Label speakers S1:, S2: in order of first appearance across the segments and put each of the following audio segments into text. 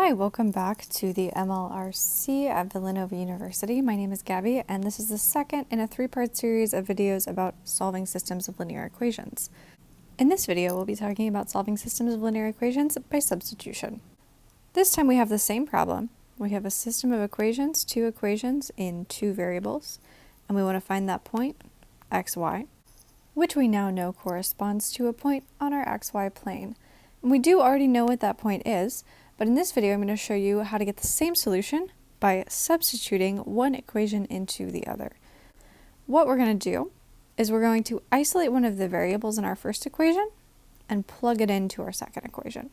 S1: Hi, welcome back to the MLRC at Villanova University. My name is Gabby, and this is the second in a three-part series of videos about solving systems of linear equations. In this video, we'll be talking about solving systems of linear equations by substitution. This time we have the same problem. We have a system of equations, two equations in two variables, and we want to find that point, xy, which we now know corresponds to a point on our xy plane. And we do already know what that point is, but in this video I'm going to show you how to get the same solution by substituting one equation into the other. What we're going to do is we're going to isolate one of the variables in our first equation and plug it into our second equation.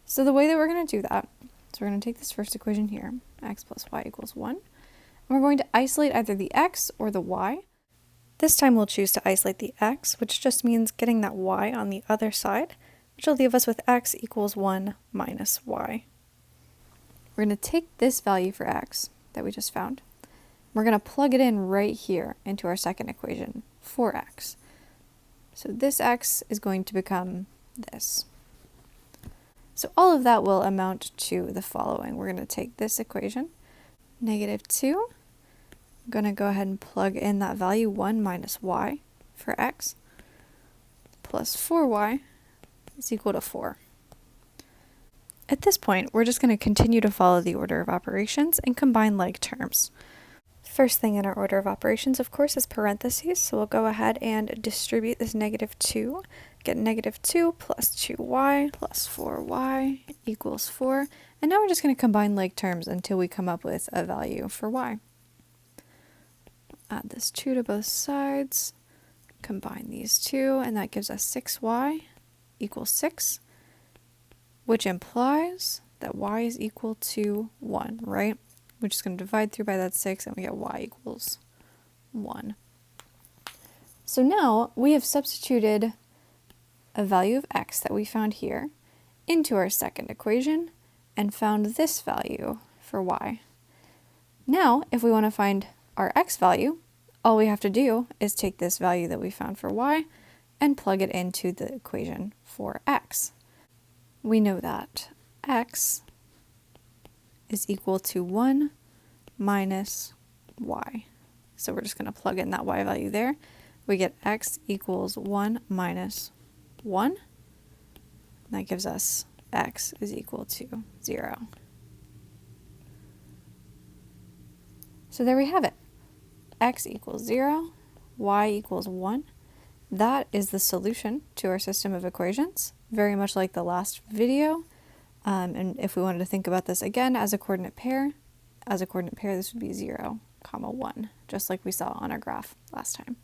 S1: So the way that we're going to do that is we're going to take this first equation here, x plus y equals 1, and we're going to isolate either the x or the y. This time we'll choose to isolate the x, which just means getting that y on the other side, which will leave us with x equals 1 minus y. We're going to take this value for x that we just found. We're going to plug it in right here into our second equation, 4x. So this x is going to become this. So all of that will amount to the following. We're going to take this equation, -2. I'm going to go ahead and plug in that value 1 minus y for x, plus 4y is equal to 4. At this point, we're just going to continue to follow the order of operations and combine like terms. First thing in our order of operations, of course, is parentheses, so we'll go ahead and distribute this -2, get -2 plus 2y plus 4y equals 4, and now we're just going to combine like terms until we come up with a value for y. Add this 2 to both sides, combine these two, and that gives us 6y equals 6, which implies that y is equal to 1, right? We're just going to divide through by that 6 and we get y equals 1. So now we have substituted a value of x that we found here into our second equation and found this value for y. Now, if we want to find our x value, all we have to do is take this value that we found for y and plug it into the equation for x. We know that x is equal to 1 minus y. So we're just going to plug in that y value there. We get x equals 1 minus 1. That gives us x is equal to 0. So there we have it. X equals 0, y equals 1. That is the solution to our system of equations, very much like the last video. And if we wanted to think about this again as a coordinate pair, this would be 0, 1, just like we saw on our graph last time.